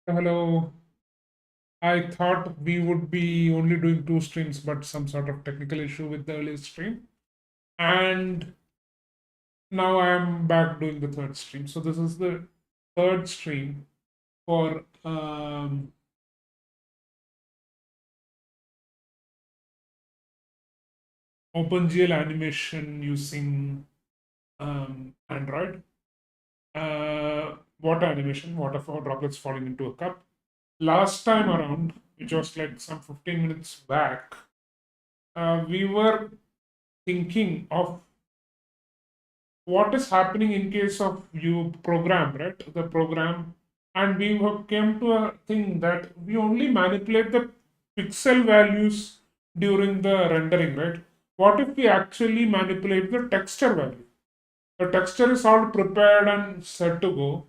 Hello. I thought we would be only doing two streams, but some sort of technical issue with the earlier stream. And now I am back doing the third stream. So this is the third stream for OpenGL animation using Android. Water animation, droplets falling into a cup. Last time around, which was like some 15 minutes back, we were thinking of what is happening in case of you program, right? The program, and we have came to a thing that we only manipulate the pixel values during the rendering, right? What if we actually manipulate the texture value? The texture is all prepared and set to go.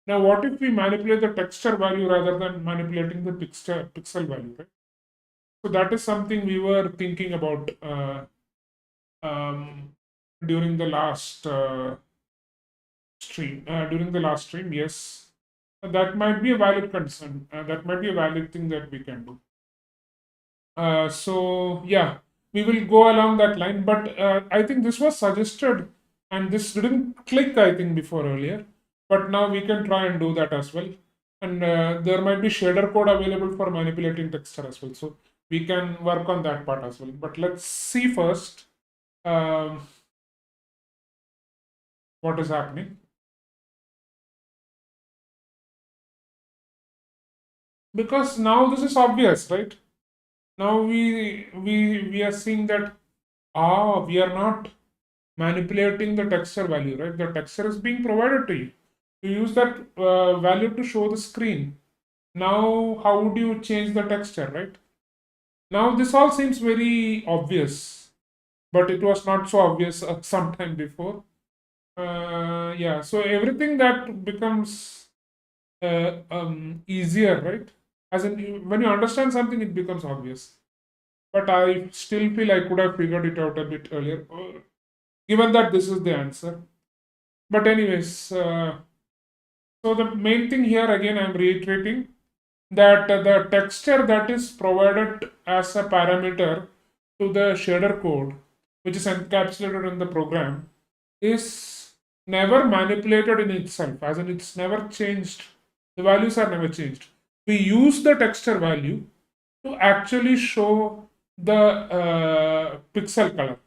Now, what if we manipulate the texture value rather than manipulating the pixel value, right? So that is something we were thinking about um, during the last stream, yes, that might be a valid concern. That might be a valid thing that we can do. So yeah, we will go along that line. But I think this was suggested, and this didn't click. I think before earlier, but now we can try and do that as well. And there might be shader code available for manipulating texture as well. So we can work on that part as well. But let's see first um, what is happening, because now this is obvious, right? Now we are seeing that we are not manipulating the texture value, right? The texture is being provided to you. You use that value to show the screen. Now how would you change the texture, right? Now this all seems very obvious, but it was not so obvious some time before. Yeah, so everything that becomes easier, right? As in, when you understand something, it becomes obvious. But I still feel I could have figured it out a bit earlier, given that this is the answer. But anyways, so the main thing here again, I'm reiterating that the texture that is provided as a parameter to the shader code, which is encapsulated in the program, is never manipulated in itself, as in it's never changed. The values are never changed. We use the texture value to actually show the pixel color.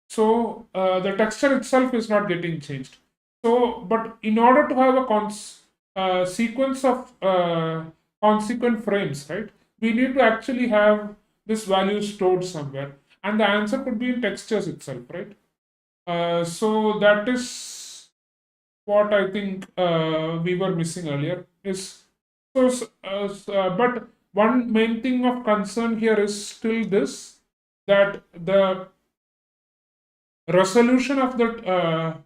So the texture itself is not getting changed. So, but in order to have a sequence of consequent frames, right, we need to actually have this value stored somewhere, and the answer could be in textures itself, right? So that is what I think we were missing earlier. Is so, but one main thing of concern here is still this, that the resolution of the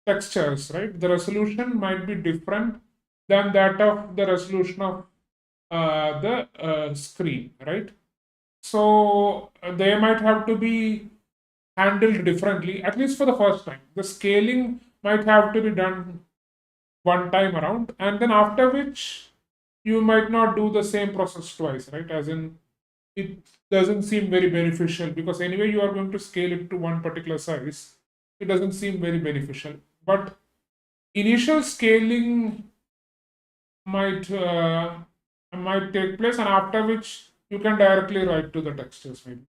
textures, right? The resolution might be different than that of the resolution of the screen, right? So they might have to be handled differently, at least for the first time. The scaling might have to be done one time around, and then after which you might not do the same process twice, right? As in, it doesn't seem very beneficial, because anyway you are going to scale it to one particular size. It doesn't seem very beneficial. But initial scaling might might take place, and after which you can directly write to the textures. Maybe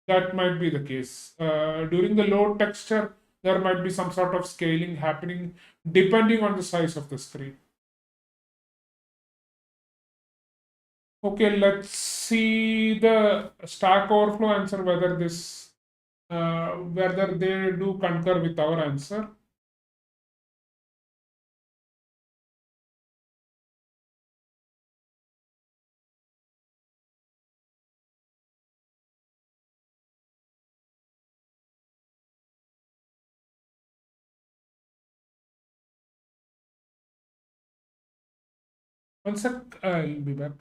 that might be the case. During the load texture, there might be some sort of scaling happening depending on the size of the screen. Okay, let's see the Stack Overflow answer, whether they do concur with our answer. One sec, I'll be back.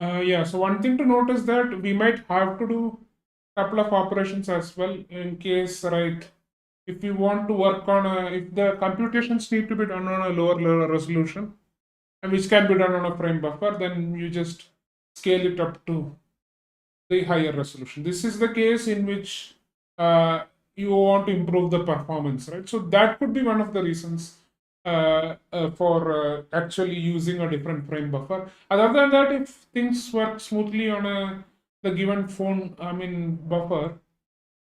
Yeah, so one thing to note is that we might have to do a couple of operations as well in case, right, if you want to work on if the computations need to be done on a lower resolution, and which can be done on a frame buffer, then you just scale it up to the higher resolution. This is the case in which uh, you want to improve the performance, right? So that could be one of the reasons for actually using a different frame buffer. Other than that, if things work smoothly on the given phone, I mean buffer,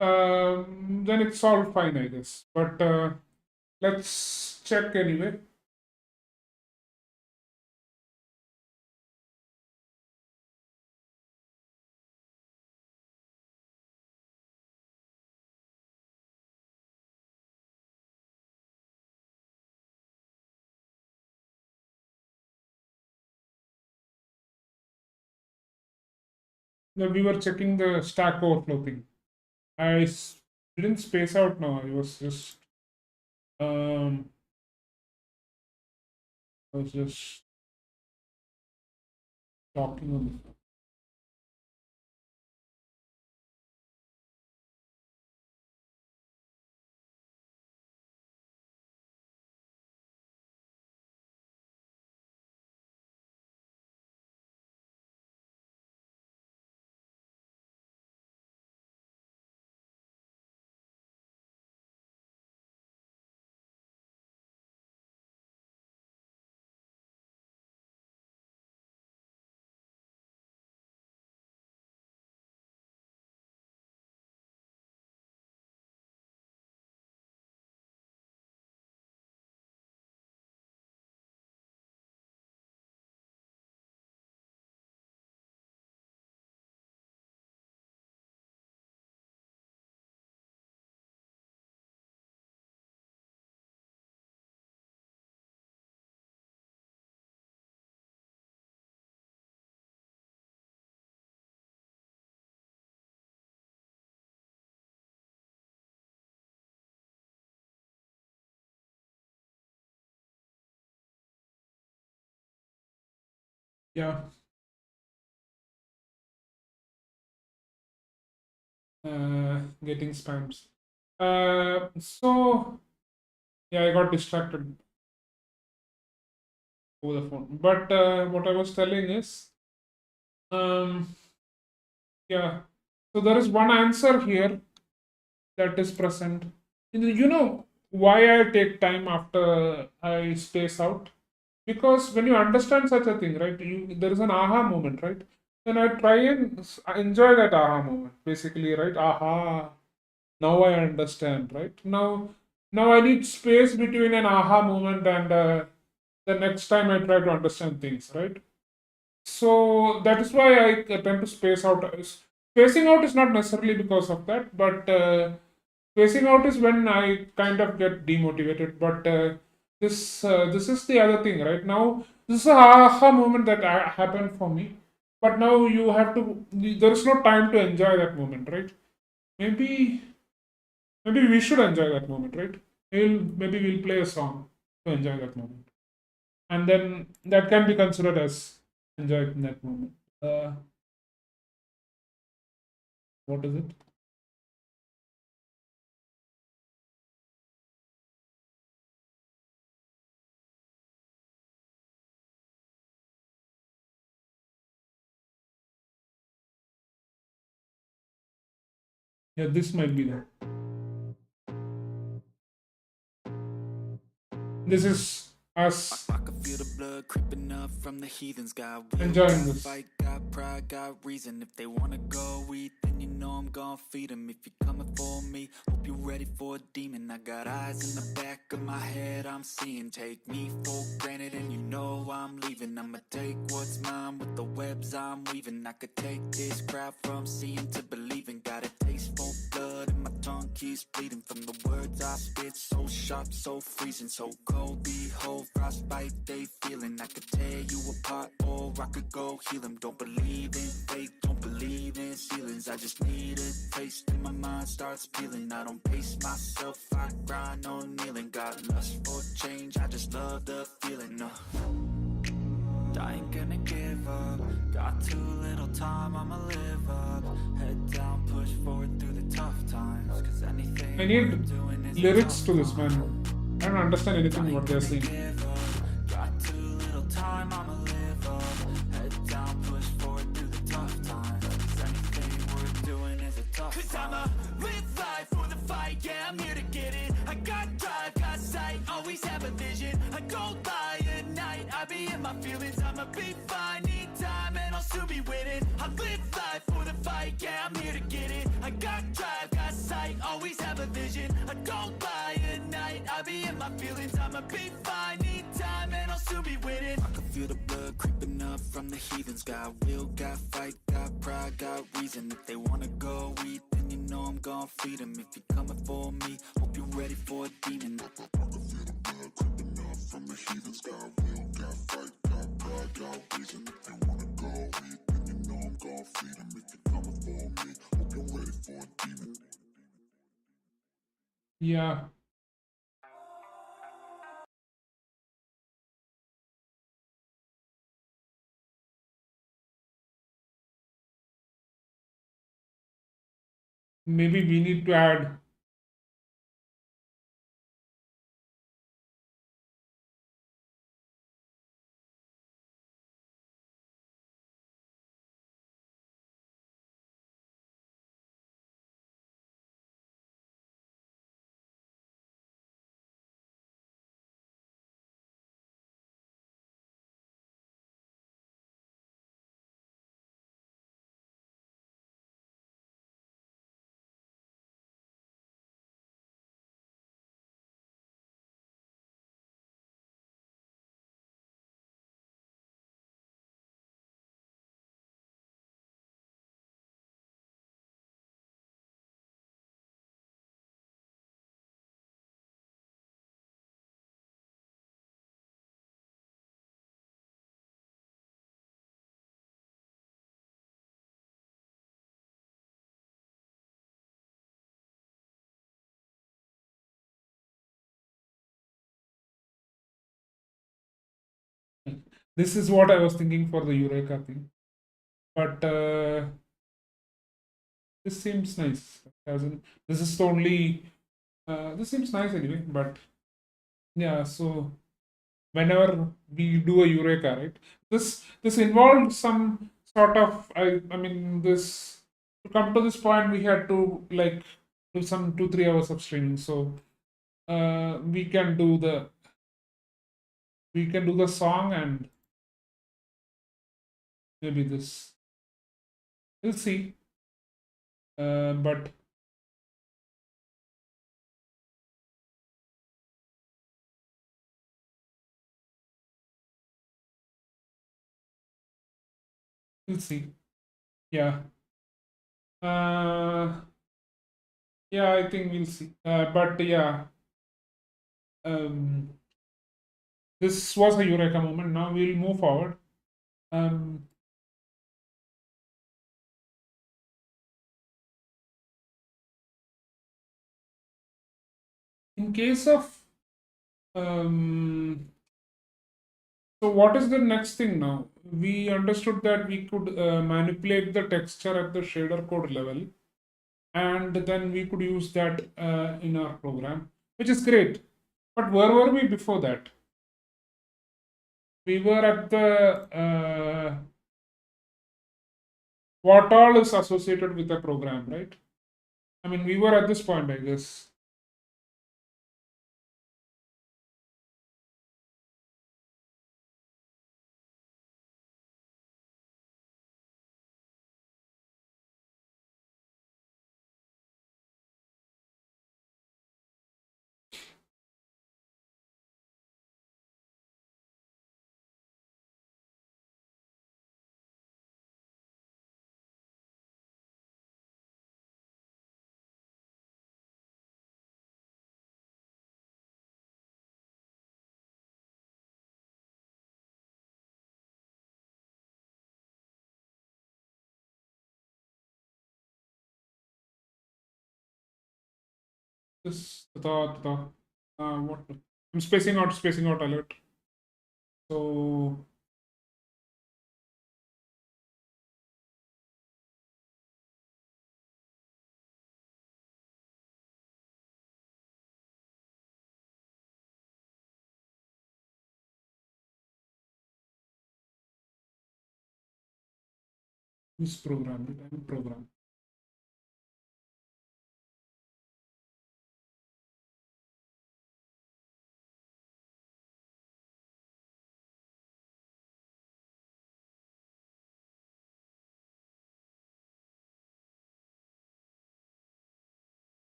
then it's all fine, I guess. But let's check anyway. We were checking the Stack Overflow thing. Didn't space out now. Um, I was just talking on the phone. Yeah, getting spams. So yeah, I got distracted over the phone. But what I was telling is, um, yeah. So there is one answer here that is present. You know why I take time after I space out? Because when you understand such a thing, right, there is an aha moment, right? Then I try and enjoy that aha moment, basically, right? Aha, now I understand, right? Now I need space between an aha moment and the next time I try to understand things, right? So that is why I tend to space out. Spacing out is not necessarily because of that, but spacing out is when I kind of get demotivated. But this is the other thing, right? Now this is a aha moment that happened for me, but now you have to. There is no time to enjoy that moment, right? Maybe maybe we should enjoy that moment, right? Maybe we'll play a song to enjoy that moment, and then that can be considered as enjoying that moment. Uh, what is it? Yeah, this might be that. This is us I can feel the blood creeping up from the heathens. Got will, enjoying got this. fight, got pride, got reason. If they wanna go eat, then you know I'm gonna feed them. If you're coming for me, hope you're ready for a demon. I got eyes in the back of my head, I'm seeing. Take me for granted, and you know I'm leaving. I'ma take what's mine with the webs I'm weaving. I could take this crowd from seeing to believing. Got a taste for blood, and my tongue keeps bleeding from the words I spit. So sharp, so freezing, so cold. Behold, frostbite they feeling. I could tear you apart, or I could go heal them. Don't believe in fate, don't believe in ceilings. I just need a taste, and my mind starts peeling. I don't pace myself, I grind on kneeling. Got lust for change, I just love the feeling. I ain't gonna give up. Got too little time, I'ma live up. Head down, push forward through the tough times. Cause I anything need worth doing is a lyrics tough to this, man. climb. I don't understand I anything what ain't they're gonna saying. give up. Got too little time, I'ma live up. Head down, push forward through the tough times. Cause anything worth doing is a tough climb. Cause I'ma live life for the fight, yeah, I'm here to get it. I got drive, got sight, always have a vision. I don't lie at night, I be in my feelings. I'ma be fine, need time, and I'll soon be winning. I live life for the fight, yeah, I'm here to get it. I got drive, got sight, always have a vision. I don't lie at night, I be in my feelings. I'ma be fine, need time, and I'll soon be winning. I can feel the blood creeping up from the heathens. Got will, got fight, got pride, got reason. If they wanna go eat, then you know I'm gon' feed them. If you're coming for me, hope you're ready for a demon. I can feel the blood creeping up from the heathens. Got will, got fight, got pride, got reason. If they wanna go eat, then you know I'm gon' feed them. If you're coming for me, hope you're ready for a demon. Yeah, maybe we need to add. This is what I was thinking for the Eureka thing. But this seems nice. As in, this is the only. This seems nice anyway. But yeah, so whenever we do a Eureka, right? This involved some sort of. I mean, this to come to this point, we had to like do some 2 3 hours of streaming. So we can do the song and maybe this. We'll see. But we'll see. Yeah. Uh, yeah, I think we'll see. But yeah, um, this was a Eureka moment. Now we'll move forward. Um, in case of um, so what is the next thing now? We understood that we could manipulate the texture at the shader code level, and then we could use that in our program, which is great. But where were we before that? We were at the what all is associated with a program, right? I mean, we were at this point, I guess. This what I'm spacing out alert. So This program, the program.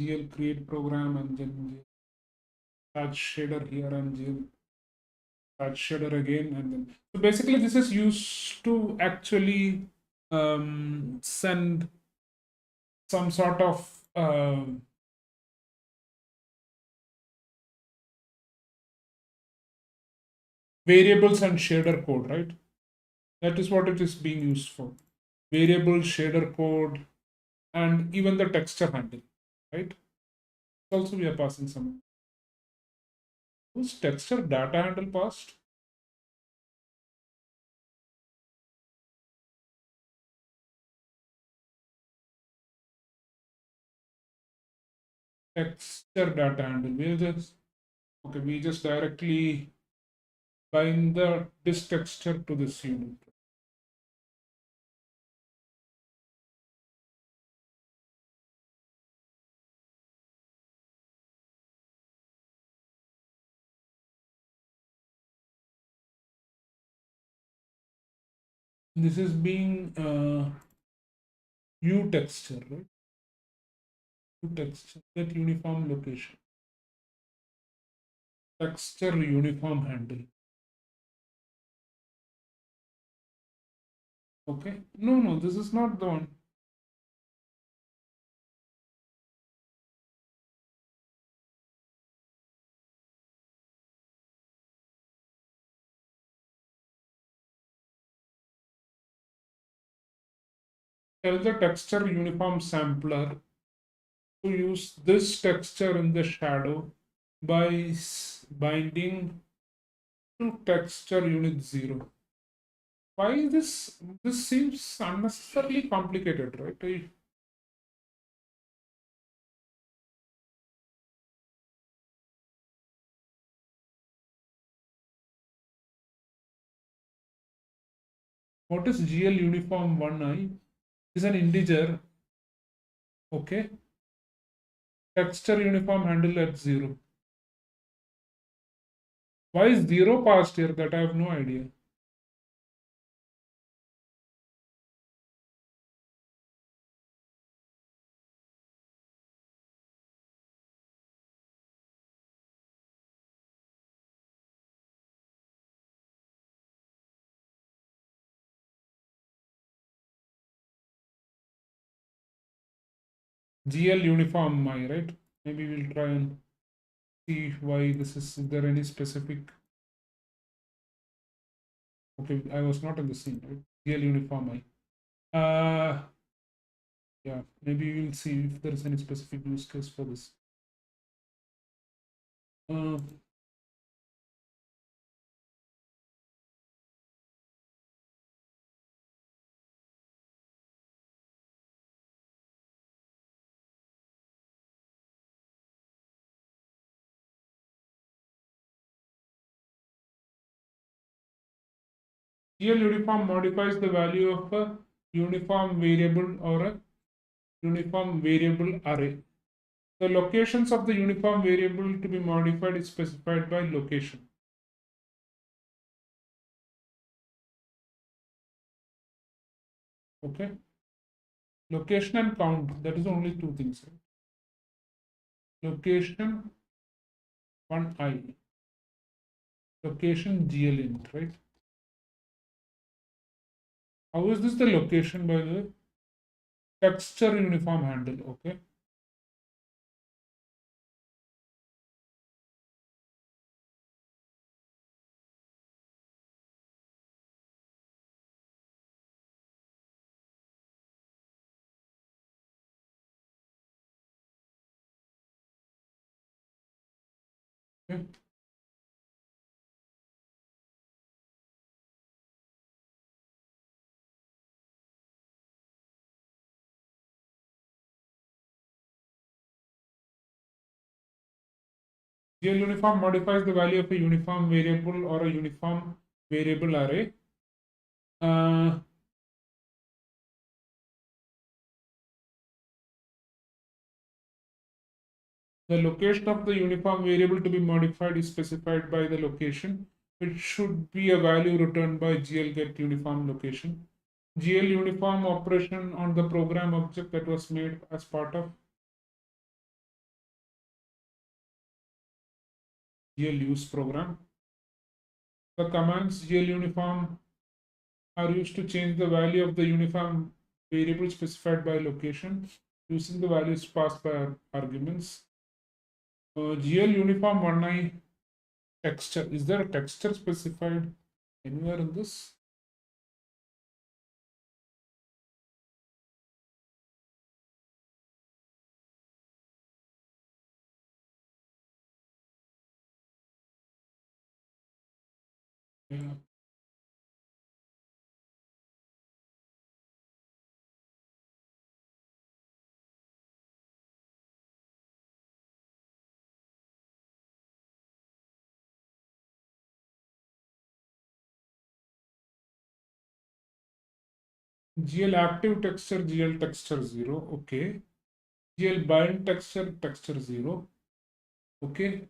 GL create program and then add shader here and GL add shader again and then. So basically, this is used to actually send some sort of variables and shader code, right? That is what it is being used for. Variable, shader code, and even the texture handle, right? Also, we are passing some. Whose texture data handle passed? Texture data handle. We'll just okay. We just directly bind the this texture to this unit. This is being U texture, right? U texture that uniform location. Texture uniform handle. Okay. No, no, this is not the one. Tell the texture uniform sampler to use this texture in the shadow by binding to texture unit 0. Why this seems unnecessarily complicated, right? What is GL uniform 1I? Is an integer, okay? Texture uniform handle at 0. Why is 0 passed here? That I have no idea. GL uniform I, right? Maybe we'll try and see why this is. Is there any specific? Okay, I was not in the scene, right? GL uniform I. Yeah, maybe we'll see if there is any specific use case for this. Uh, GL uniform modifies the value of a uniform variable or a uniform variable array. The locations of the uniform variable to be modified is specified by location. Okay. Location and count. That is only two things. Right? Location 1I. Location GL int, right? How is this the location by the way? Texture uniform handle. Okay. Okay. GL uniform modifies the value of a uniform variable or a uniform variable array. Uh, the location of the uniform variable to be modified is specified by the location. It should be a value returned by GL get uniform location. GL uniform operation on the program object that was made as part of GL use program. The commands GL uniform are used to change the value of the uniform variable specified by location using the values passed by arguments. GL uniform 1I texture. Is there a texture specified anywhere in this? Yeah. GL active texture, GL texture 0. Okay. GL bind texture, texture 0. Okay.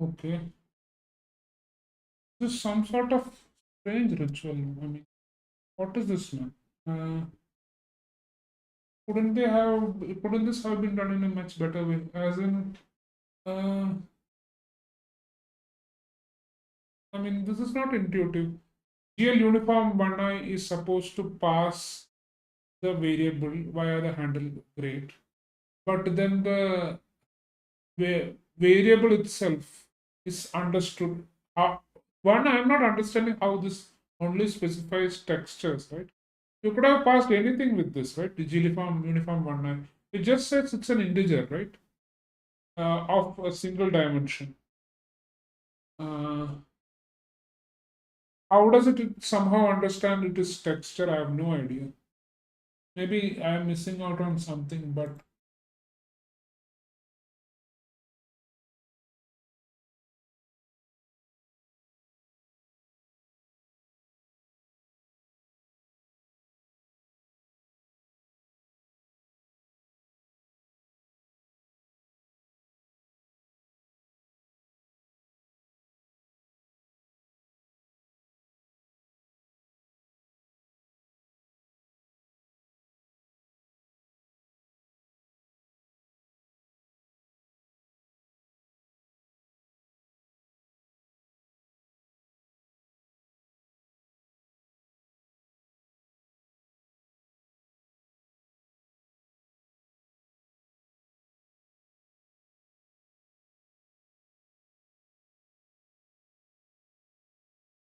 Okay. This is some sort of strange ritual. I mean, what is this, man? Uh, couldn't this have been done in a much better way? As in, uh, I mean, this is not intuitive. GL uniform 1I is supposed to pass the variable via the handle grade, but then the variable itself is understood. One, I'm not understanding how this only specifies textures, right? You could have passed anything with this, right? The uniform 1I. It just says it's an integer, right? Of a single dimension. Uh, how does it somehow understand it is texture? I have no idea. Maybe I'm missing out on something, but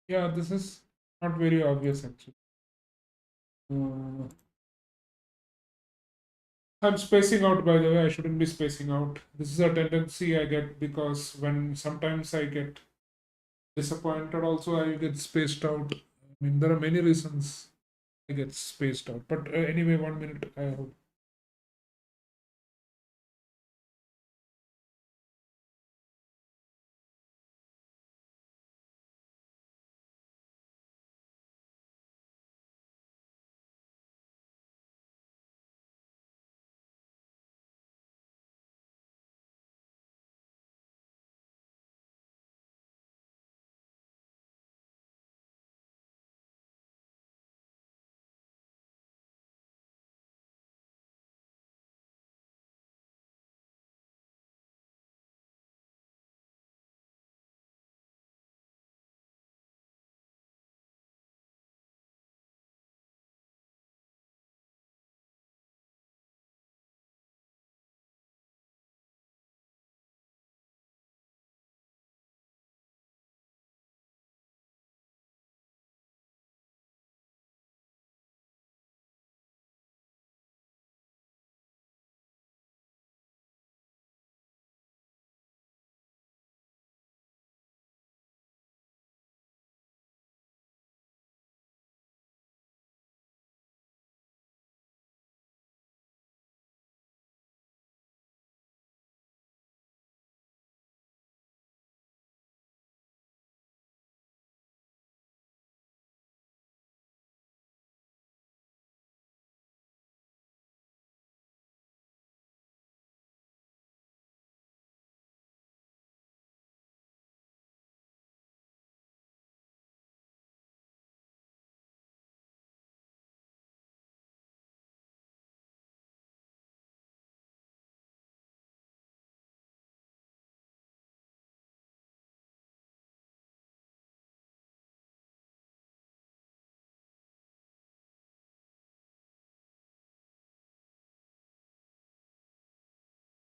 yeah, this is not very obvious actually. Uh, I'm spacing out, by the way. I shouldn't be spacing out. This is a tendency I get because when sometimes I get disappointed, also I get spaced out. I mean, there are many reasons I get spaced out. But anyway, 1 minute. I have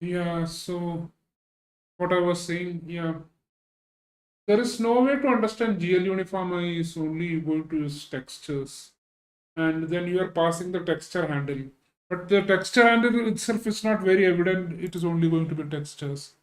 Yeah, so what I was saying, yeah, there is no way to understand GL uniform is only going to use textures. And then you are passing the texture handle. But the texture handle itself is not very evident, it is only going to be textures.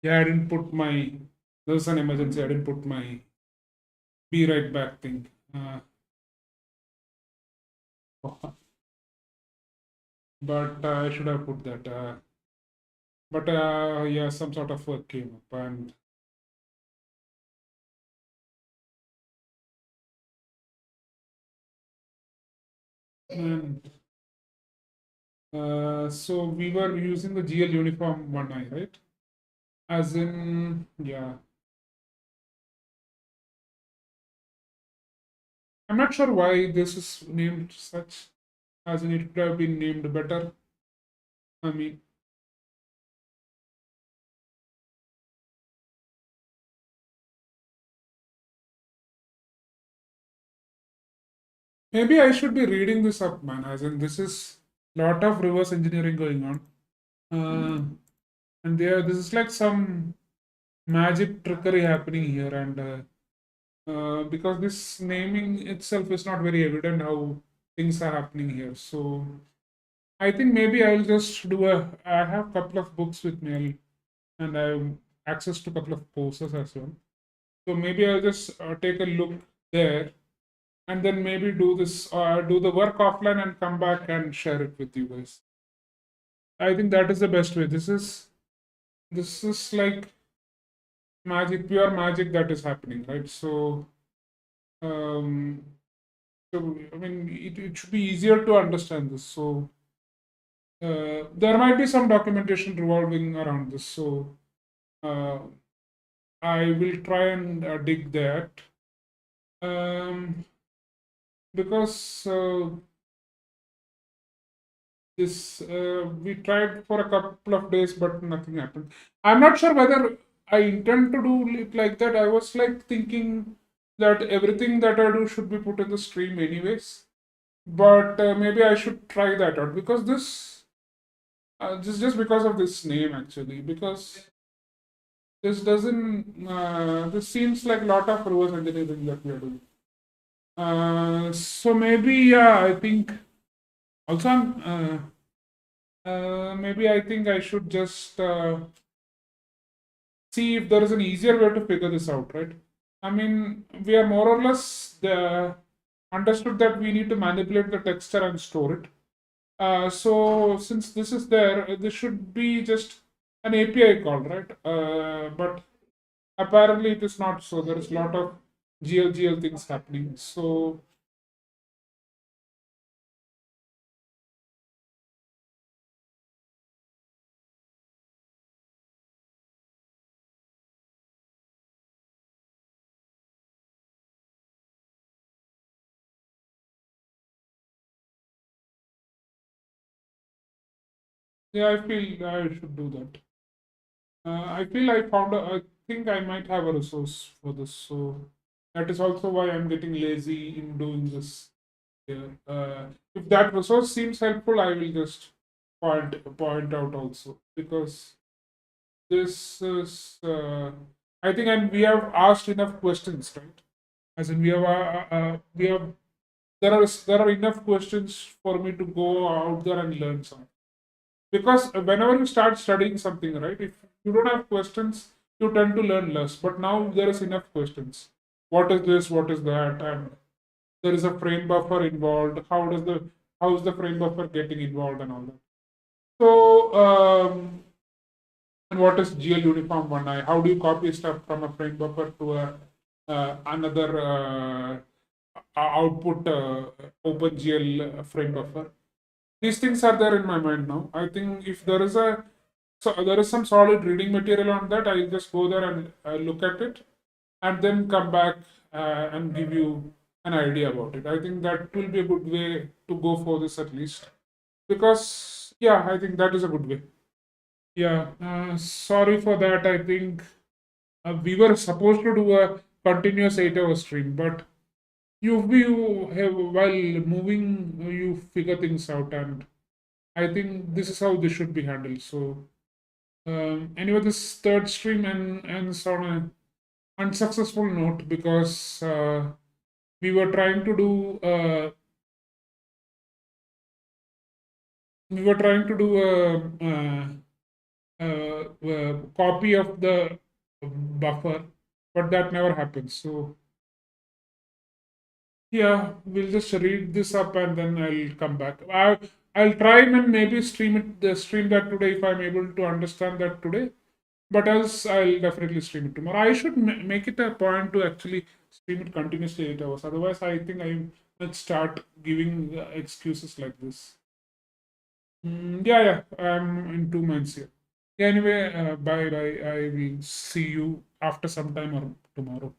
Yeah, I didn't put my, there was an emergency, I didn't put my be right back thing. But I should have put that. But yeah, some sort of work came up, and so we were using the GL uniform 1I, right? As in, yeah, I'm not sure why this is named such, as in it could have been named better. I mean, maybe I should be reading this up, man, as in this is lot of reverse engineering going on. Uh, and this is like some magic trickery happening here, and because this naming itself is not very evident how things are happening here. So I think maybe I'll just do a. I have a couple of books with me, and I have access to a couple of courses as well. So maybe I'll just take a look there, and then maybe do the work offline, and come back and share it with you guys. I think that is the best way. This is like magic, pure magic that is happening, right? Um, so I mean, it should be easier to understand this. So there might be some documentation revolving around this. So uh, I will try and dig that, um, because this we tried for a couple of days, but nothing happened. I'm not sure whether I intend to do it like that. I was like thinking that everything that I do should be put in the stream anyways. But maybe I should try that out, because just because of this name actually, because this seems like a lot of reverse engineering that we are doing. So maybe, yeah, I think also maybe I think I should just see if there is an easier way to figure this out, right? I mean, we are more or less understood that we need to manipulate the texture and store it. So since this is there, this should be just an API call, right? But apparently it is not so. There is a lot of GLGL things happening. So yeah, I feel I should do that. I feel I think I might have a resource for this. So that is also why I'm getting lazy in doing this here. If that resource seems helpful, I will just point out also, because this is I think, and we have asked enough questions, right? As in we have there are enough questions for me to go out there and learn something. Because whenever you start studying something, right, if you don't have questions, you tend to learn less. But now there is enough questions. What is this? What is that? And there is a frame buffer involved. How is the frame buffer getting involved and all that? So and what is GL uniform 1I? How do you copy stuff from a frame buffer to another output OpenGL frame buffer? These things are there in my mind now. I think if there is some solid reading material on that, I'll just go there and look at it, and then come back and give you an idea about it. I think that will be a good way to go for this, at least, because yeah, I think that is a good way. Yeah, sorry for that. I think we were supposed to do a continuous 8 hour stream, but you have, while moving, you figure things out, and I think this is how this should be handled. So anyway, this third stream ends on a unsuccessful note, because we were trying to do we were trying to do a copy of the buffer, but that never happened. So Yeah, we'll just read this up and then I'll come back. I'll try and maybe stream that today if I'm able to understand that today. But else, I'll definitely stream it tomorrow. I should make it a point to actually stream it continuously 8 hours. Otherwise, I think I might start giving excuses like this. Yeah, yeah, I'm in 2 months here. Yeah, anyway, bye bye. I will see you after some time or tomorrow.